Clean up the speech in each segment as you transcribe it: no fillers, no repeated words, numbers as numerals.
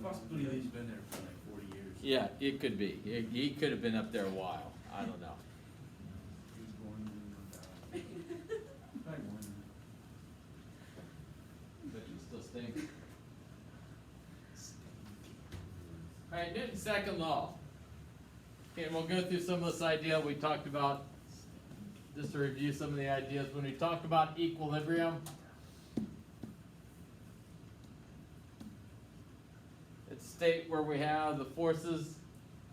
Possibly he's been there for like 40 years. Yeah, it could be. He could have been up there a while. I don't know. He was born in probably born But you still stink. Alright, Newton's second law. Okay, and we'll go through some of this idea we talked about, just to review some of the ideas. When we talk about equilibrium, it's a state where we have the forces,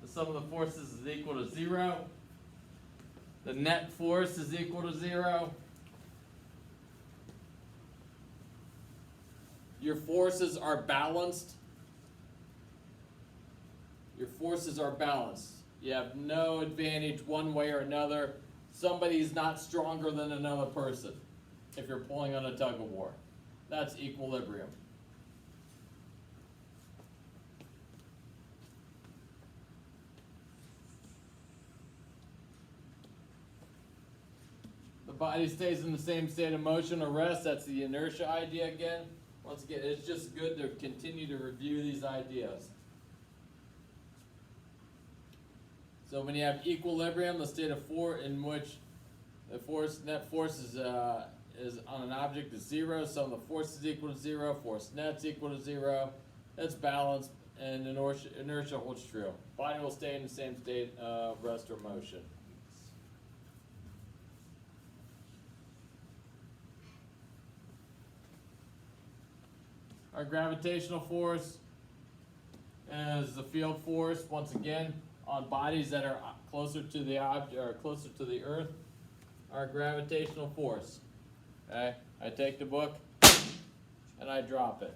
the sum of the forces is equal to 0. The net force is equal to 0. Your forces are balanced. Your forces are balanced. You have no advantage one way or another. Somebody's not stronger than another person if you're pulling on a tug of war. That's equilibrium. The body stays in the same state of motion or rest. That's the inertia idea again. Once again, it's just good to continue to review these ideas. So when you have equilibrium, the state of force in which the force, net force is on an object is 0, so the force is equal to 0, force net's equal to 0. That's balanced, and inertia holds true. Body will stay in the same state of rest or motion. Our gravitational force is the field force, once again, on bodies that are closer to the object or closer to the Earth. Our gravitational force. Okay, I take the book and I drop it.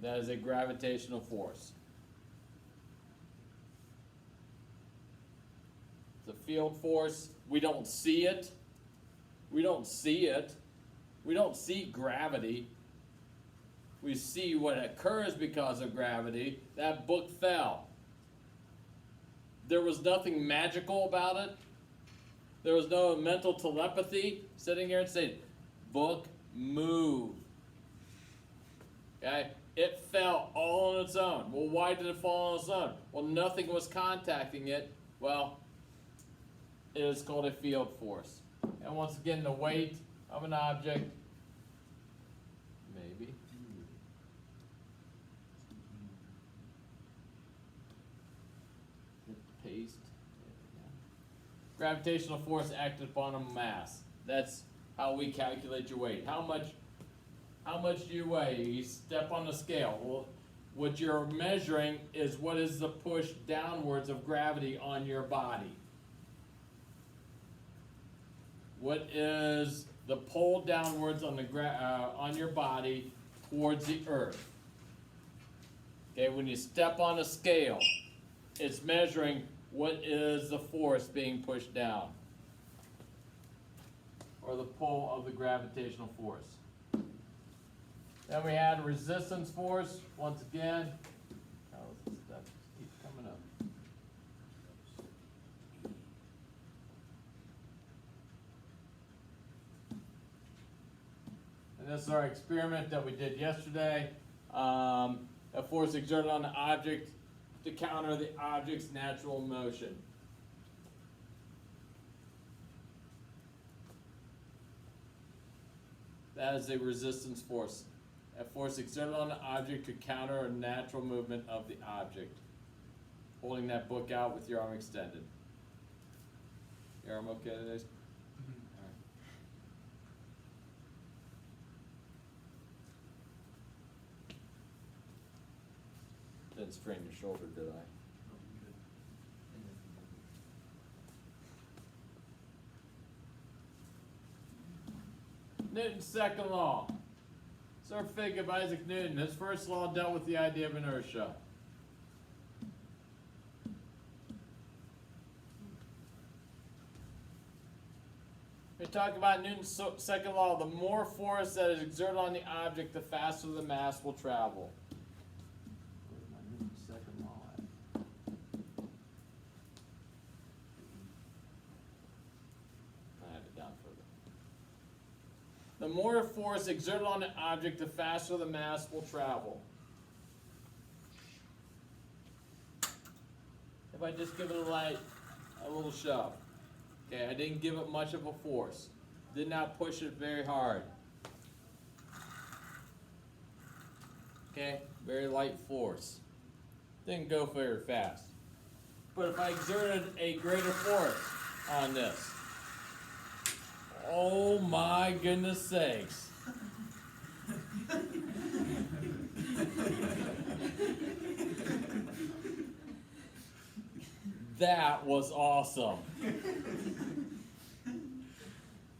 That is a gravitational force. The field force, we don't see it. We don't see it. We don't see gravity. We see what occurs because of gravity. That book fell. There was nothing magical about it. There was no mental telepathy sitting here and saying, book, move. Okay? It fell all on its own. Well, why did it fall on its own? Well, nothing was contacting it. Well, it is called a field force. And once again, the weight of an object, maybe. Paste. Gravitational force acted upon a mass. That's how we calculate your weight. How much do you weigh? You step on the scale. Well, what you're measuring is what is the push downwards of gravity on your body. What is the pull downwards on the on your body towards the earth? Okay, when you step on a scale, it's measuring what is the force being pushed down, or the pull of the gravitational force. Then we had resistance force, once again. How does this stuff keep coming up? And this is our experiment that we did yesterday. A force exerted on the object to counter the object's natural motion. That is a resistance force. A force exerted on the object to counter a natural movement of the object. Holding that book out with your arm extended. Your arm okay today? All right. Didn't strain your shoulder, did I? Newton's second law. Sir Fig of Isaac Newton. His first law dealt with the idea of inertia. We talk about Newton's second law. The more force that is exerted on the object, the faster the mass will travel. Where's my Newton's second law at? I have it down further. The more force exerted on the object, the faster the mass will travel. If I just give it a little shove. Okay, I didn't give it much of a force. Did not push it very hard. Okay, very light force. Didn't go very fast. But if I exerted a greater force on this, oh my goodness sakes. That was awesome.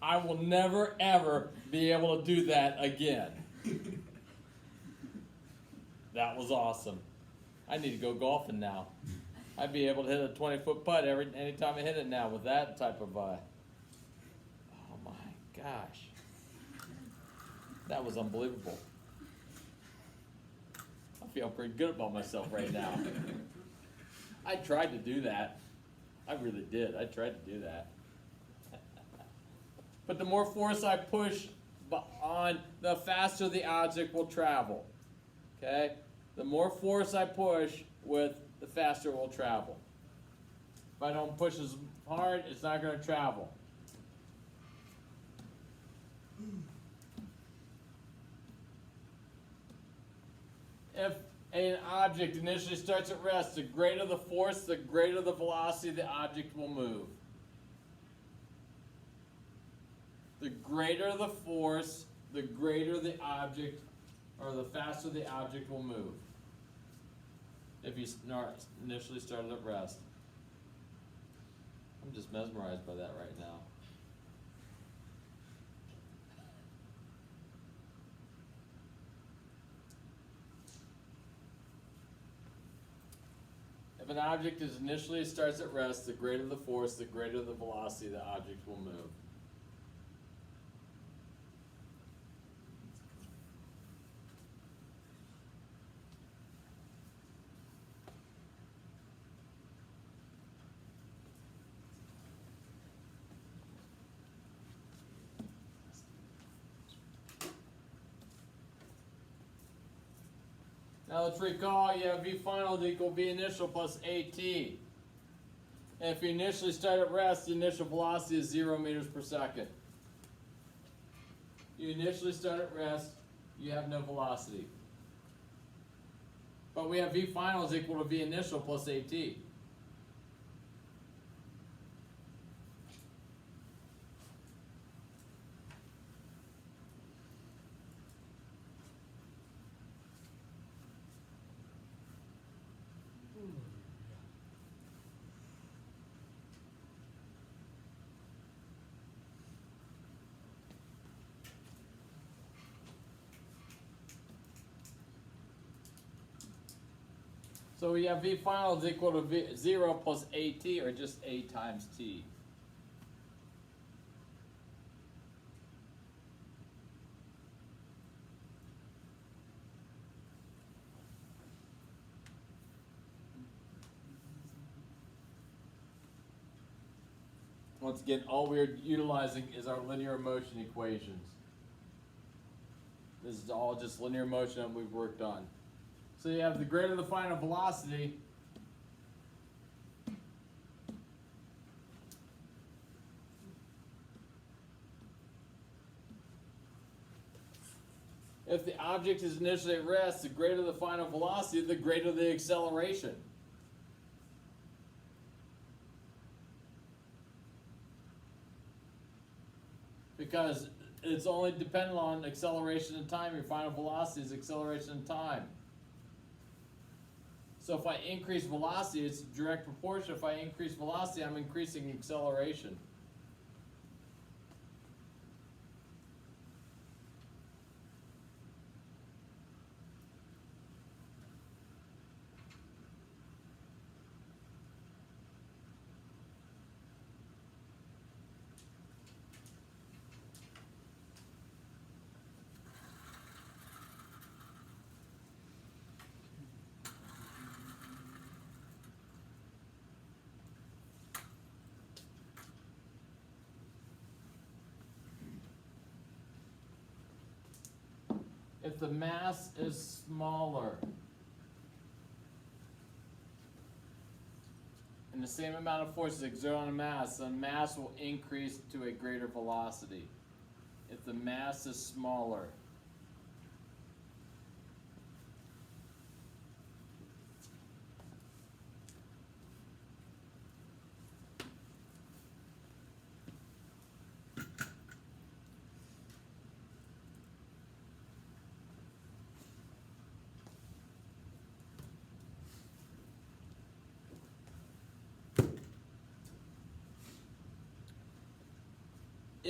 I will never ever be able to do that again. That was awesome. I need to go golfing now. I'd be able to hit a 20-foot putt anytime I hit it now with that type of oh my gosh. That was unbelievable. I feel pretty good about myself right now. I tried to do that. I really did. I tried to do that. But the more force I push on, the faster the object will travel. Okay? The more force I push with, the faster it will travel. If I don't push as hard, it's not going to travel. If an object initially starts at rest, the greater the force, the greater the velocity the object will move. The greater the force, the greater the object, or the faster the object will move. If you initially started at rest. I'm just mesmerized by that right now. If an object is initially starts at rest, the greater the force, the greater the velocity the object will move. Now let's recall you have V final is equal V initial plus AT. And if you initially start at rest, the initial velocity is 0 meters per second. You initially start at rest, you have no velocity. But we have V final is equal to V initial plus AT. So we have V final is equal to 0 plus AT, or just A times T. Once again, all we're utilizing is our linear motion equations. This is all just linear motion that we've worked on. So you have the greater the final velocity, if the object is initially at rest, the greater the final velocity, the greater the acceleration. Because it's only dependent on acceleration and time. Your final velocity is acceleration and time. So if I increase velocity, it's direct proportion. If I increase velocity, I'm increasing acceleration. if the mass is smaller and the same amount of force is exerted on a mass, the mass will increase to a greater velocity. If the mass is smaller.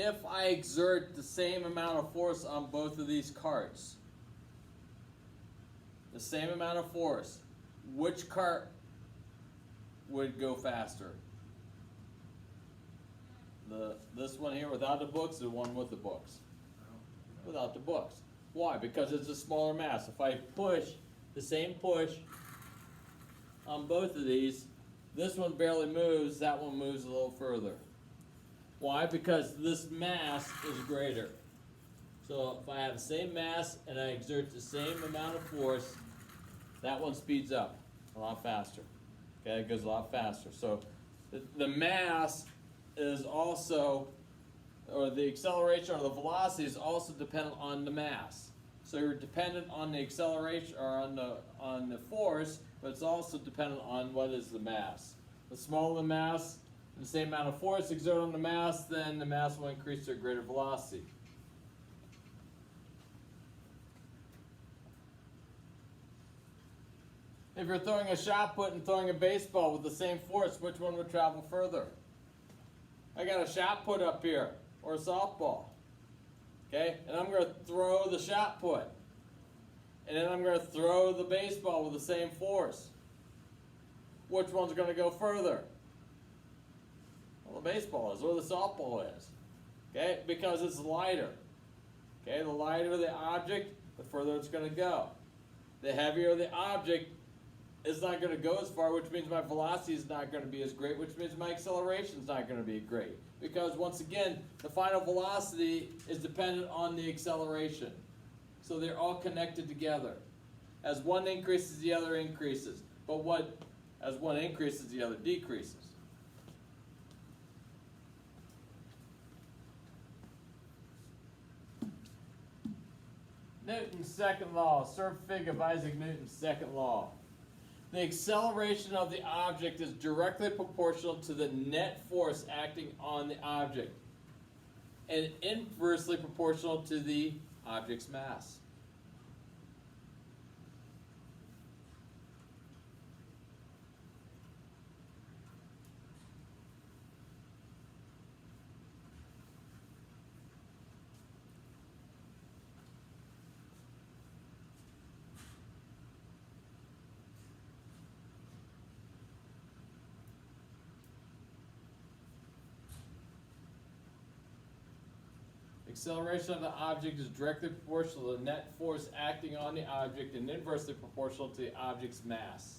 If I exert the same amount of force on both of these carts, the same amount of force, which cart would go faster? This one here without the books, or the one with the books? Without the books. Why? Because it's a smaller mass. If I push the same push on both of these, this one barely moves, that one moves a little further. Why? Because this mass is greater. So if I have the same mass and I exert the same amount of force, that one speeds up a lot faster. Okay, it goes a lot faster. So the mass is also, or the acceleration or the velocity is also dependent on the mass. So you're dependent on the acceleration or on the force, but it's also dependent on what is the mass. The smaller the mass, the same amount of force exerted on the mass, then the mass will increase to a greater velocity. If you're throwing a shot put and throwing a baseball with the same force, which one would travel further? I got a shot put up here, or a softball. Okay, and I'm going to throw the shot put. And then I'm going to throw the baseball with the same force. Which one's going to go further? Well, the baseball is, or the softball is. Okay, because it's lighter. Okay, the lighter the object, the further it's going to go. The heavier the object, it's not going to go as far, which means my velocity is not going to be as great, which means my acceleration is not going to be great. Because once again, the final velocity is dependent on the acceleration. So they're all connected together. As one increases, the other increases. But as one increases, the other decreases. Newton's second law, sur fig of Isaac Newton's second law. The acceleration of the object is directly proportional to the net force acting on the object and inversely proportional to the object's mass. Acceleration of the object is directly proportional to the net force acting on the object and inversely proportional to the object's mass.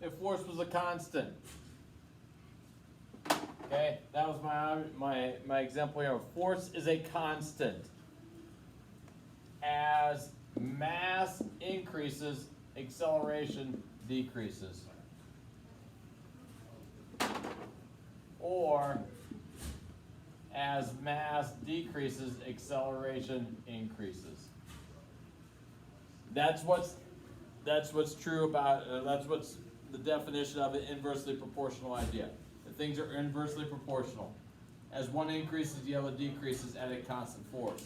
If force was a constant. Okay, that was my example here. Force is a constant. As mass increases, acceleration decreases. Or as mass decreases, acceleration increases. That's what's true about. That's what's the definition of an inversely proportional idea. The things are inversely proportional. As one increases, the other decreases at a constant force.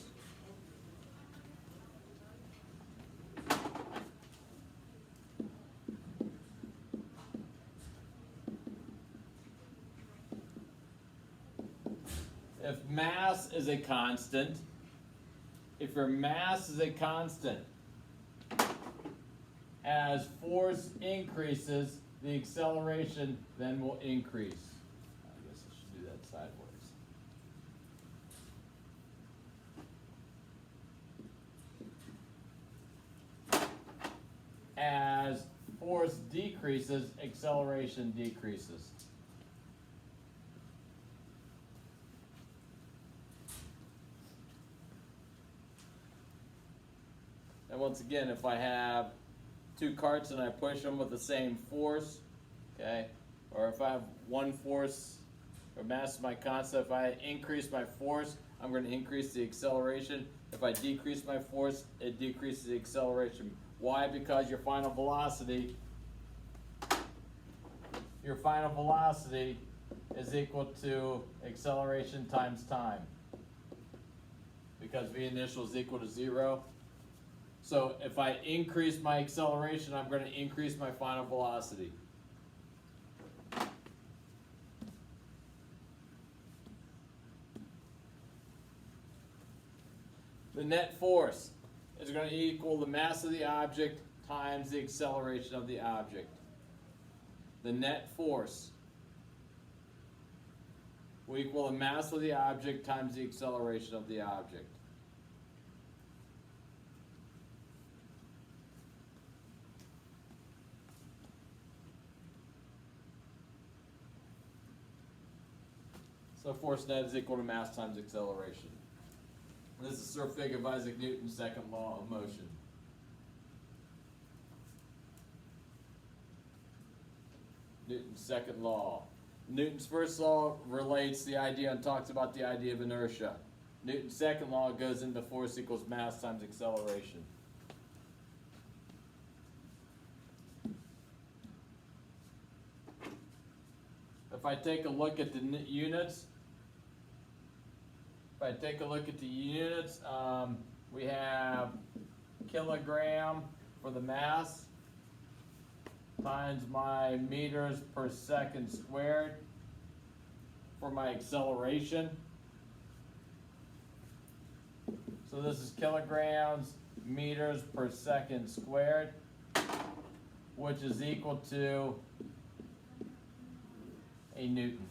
if mass is a constant, if your mass is a constant, as force increases, the acceleration then will increase. I guess I should do that sideways. As force decreases, acceleration decreases. And once again, if I have two carts and I push them with the same force, okay, or if I have one force or mass is my constant, if I increase my force, I'm going to increase the acceleration. If I decrease my force, it decreases the acceleration. Why? Because your final velocity is equal to acceleration times time. Because V initial is equal to 0. So if I increase my acceleration, I'm going to increase my final velocity. The net force is going to equal the mass of the object times the acceleration of the object. The net force will equal the mass of the object times the acceleration of the object. So force net is equal to mass times acceleration. This is Sir Fig of Isaac Newton's second law of motion. Newton's second law. Newton's first law relates the idea and talks about the idea of inertia. Newton's second law goes into force equals mass times acceleration. If I take a look at the units, we have kilogram for the mass times my meters per second squared for my acceleration. So this is kilograms meters per second squared, which is equal to a Newton.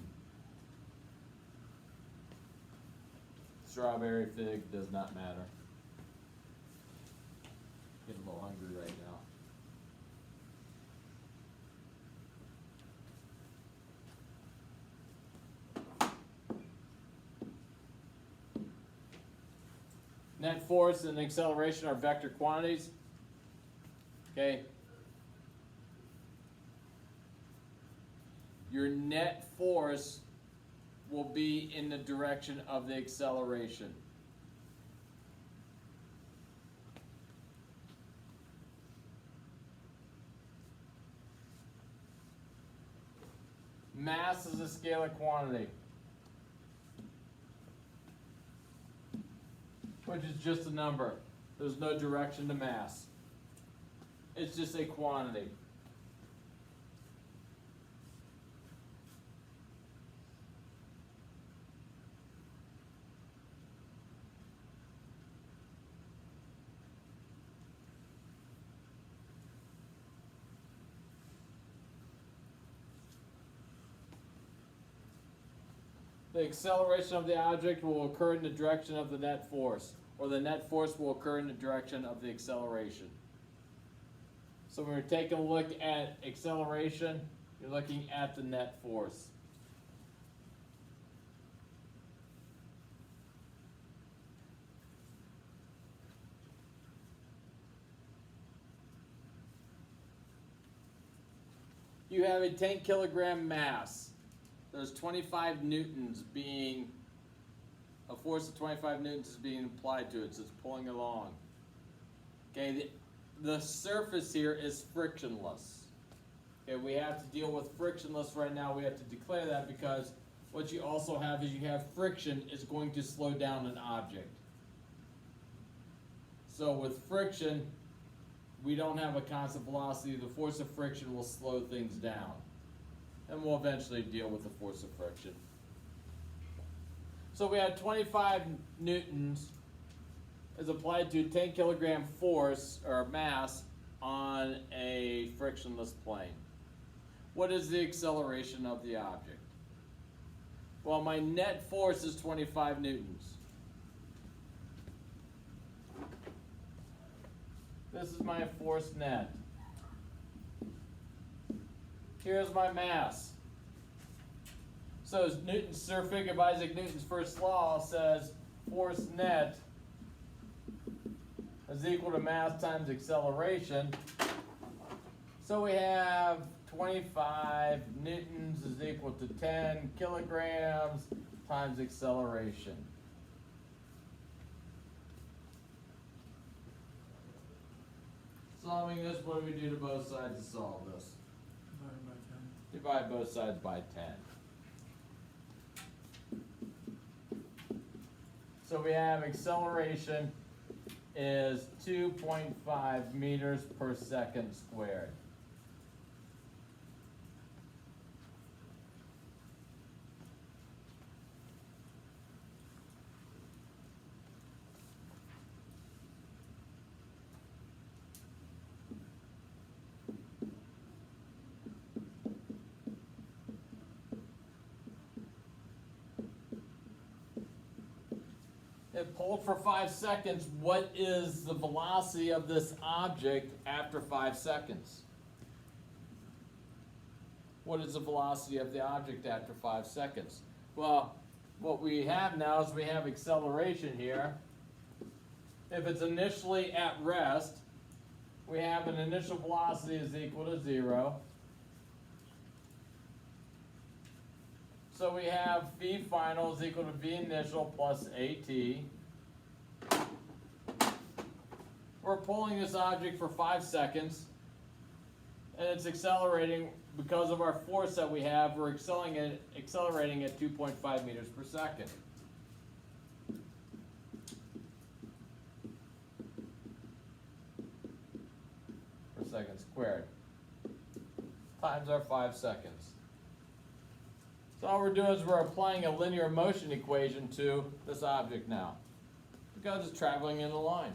Strawberry fig does not matter. Getting a little hungry right now. Net force and acceleration are vector quantities. Okay. Your net force will be in the direction of the acceleration. Mass is a scalar quantity, which is just a number. There's no direction to mass. It's just a quantity. The acceleration of the object will occur in the direction of the net force, or the net force will occur in the direction of the acceleration. So when we're taking a look at acceleration, you're looking at the net force. You have a 10 kilogram mass. There's 25 newtons being, a force of 25 newtons is being applied to it, so it's pulling along. Okay, the surface here is frictionless. Okay, we have to deal with frictionless right now. We have to declare that because what you also have is you have friction is going to slow down an object. So with friction, we don't have a constant velocity. The force of friction will slow things down. And we'll eventually deal with the force of friction. So we have 25 newtons is applied to 10 kilogram force or mass on a frictionless plane. What is the acceleration of the object? Well, my net force is 25 newtons. This is my force net. Here's my mass. So Newton's third figure of Isaac Newton's first law says force net is equal to mass times acceleration. So we have 25 newtons is equal to 10 kilograms times acceleration. Solving this, what do we do to both sides to solve this? Divide both sides by 10. So we have acceleration is 2.5 meters per second squared. It pulled for 5 seconds. What is the velocity of this object after 5 seconds? What is the velocity of the object after 5 seconds? Well, what we have now is we have acceleration here. If it's initially at rest, we have an initial velocity is equal to 0. So we have V final is equal to V initial plus AT. We're pulling this object for 5 seconds, and it's accelerating because of our force that we have. We're accelerating at 2.5 meters per second. Per second squared. Times our 5 seconds. So all we're doing is we're applying a linear motion equation to this object now, because it's traveling in a line.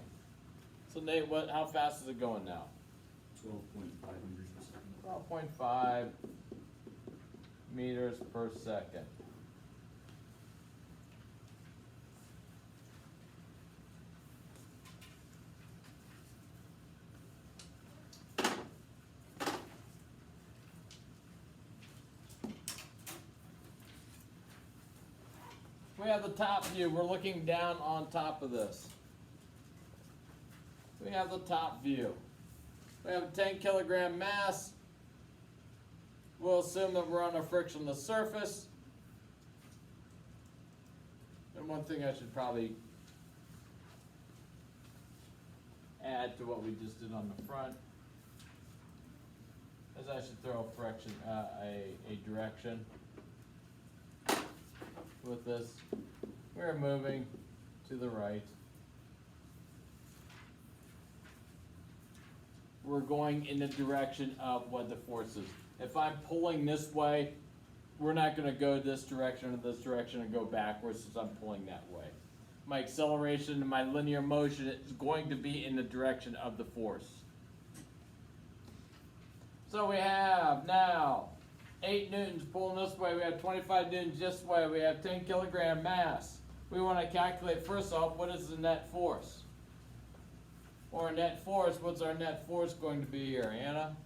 So Nate, how fast is it going now? 12.5 meters per second. 12.5 meters per second. We have the top view. We're looking down on top of this. We have the top view. We have a 10 kilogram mass. We'll assume that we're on a frictionless surface. And one thing I should probably add to what we just did on the front is I should throw a friction, a direction with this. We're moving to the right. We're going in the direction of what the force is. If I'm pulling this way, we're not going to go this direction or this direction and go backwards since I'm pulling that way. My acceleration and my linear motion is going to be in the direction of the force. So we have now 8 newtons pulling this way. We have 25 newtons this way. We have 10 kilogram mass. We want to calculate first off, what is the net force? Or net force, what's our net force going to be here, Anna?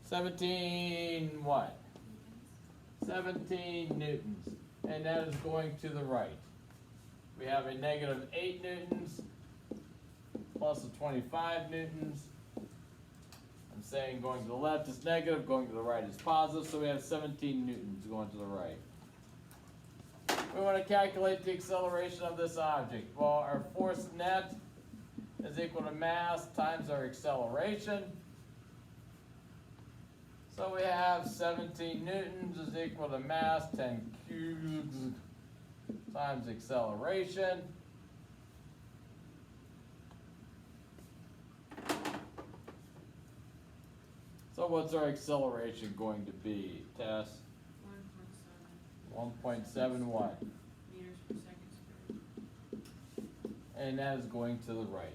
17 what? 17 newtons. And that is going to the right. We have a negative 8 newtons plus a 25 newtons. I'm saying going to the left is negative, going to the right is positive, so we have 17 newtons going to the right. We want to calculate the acceleration of this object. Well, our force net is equal to mass times our acceleration. So we have 17 newtons is equal to mass 10 cubes times acceleration. So what's our acceleration going to be, Tess? 1.7 what? meters per second squared. And that is going to the right.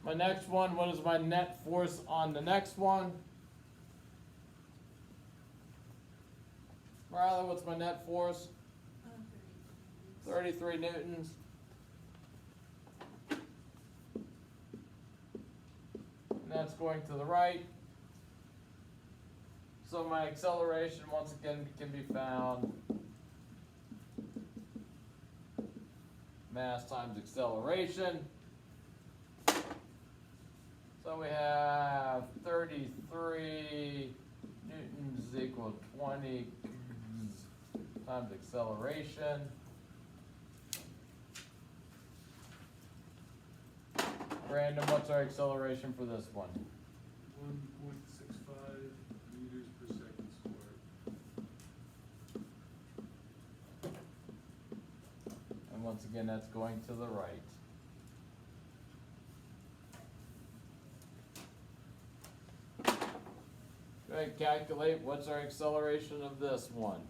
My next one, what is my net force on the next one? Marla, what's my net force? 33 newtons. And that's going to the right. So my acceleration, once again, can be found mass times acceleration. So we have 33 newtons is equal to 20 times acceleration. Brandon, what's our acceleration for this one? 1.65 meters per second squared. And once again, that's going to the right. Go ahead and calculate what's our acceleration of this one.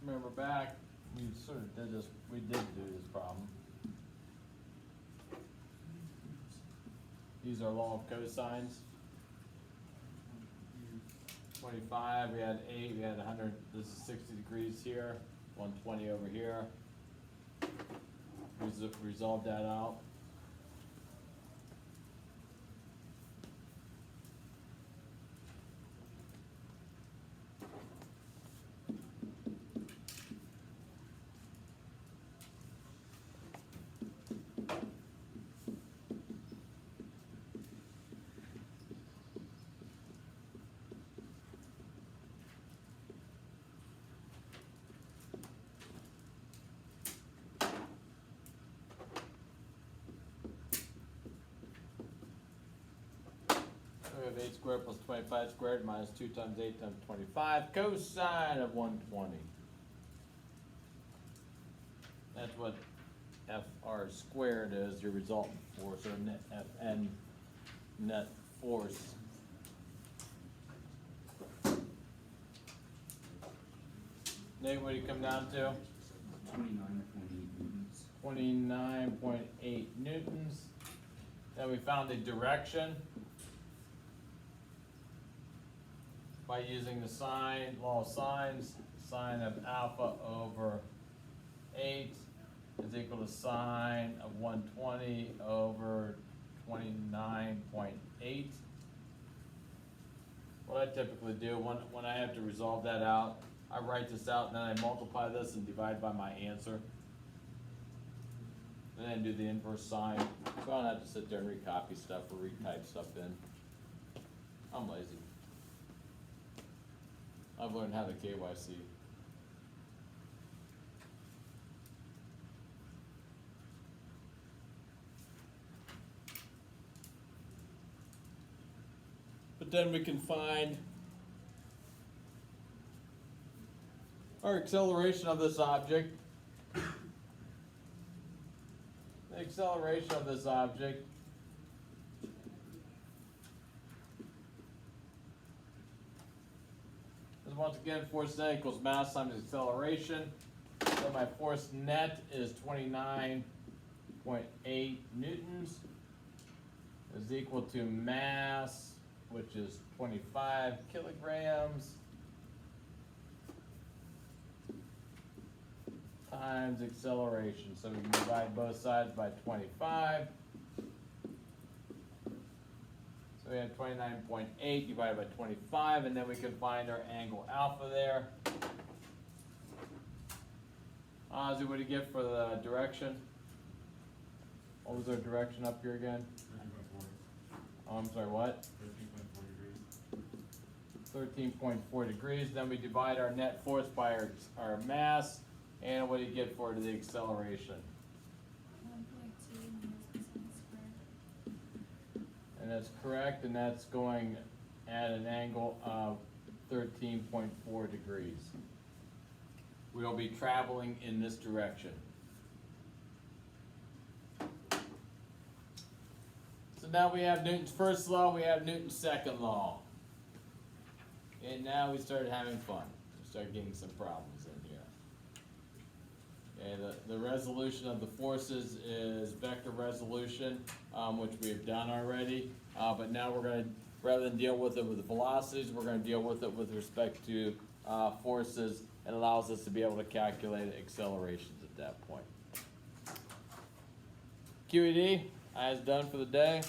Remember back, we sort of did this, we did do this problem. These are law of cosines. 25, we had 8, we had 100, this is 60 degrees here, 120 over here. Resolve that out. We have 8 squared plus 25 squared minus 2 times 8 times 25, cosine of 120. That's what FR squared is, your resultant force, or net Fn net force. Nate, what do you come down to? 29.8 newtons. 29.8 newtons. Then we found the direction by using the law of sines. Sine of alpha over 8 is equal to sine of 120 over 29.8. What I typically do when I have to resolve that out, I write this out and then I multiply this and divide by my answer. And then do the inverse sign, so I don't have to sit there and recopy stuff or retype stuff in. I'm lazy. I've learned how to KYC. But then we can find our acceleration of this object. The acceleration of this object is once again force net equals mass times acceleration. So my force net is 29.8 newtons is equal to mass, which is 25 kilograms, times acceleration. So we can divide both sides by 25. So we have 29.8 divided by 25, and then we can find our angle alpha there. Ozzy, what do you get for the direction? What was our direction up here again? 13.4. Oh, I'm sorry, what? 13.4 degrees. Then we divide our net force by our mass. And what do you get for the acceleration? 1.2 minus cosine squared. And that's correct, and that's going at an angle of 13.4 degrees. We'll be traveling in this direction. So now we have Newton's first law, we have Newton's second law. And now we started having fun. We started getting some problems in here. Okay, the resolution of the forces is vector resolution, which we have done already. But now we're going to, rather than deal with it with the velocities, we're going to deal with it with respect to forces. It allows us to be able to calculate accelerations at that point. QED, I is done for the day.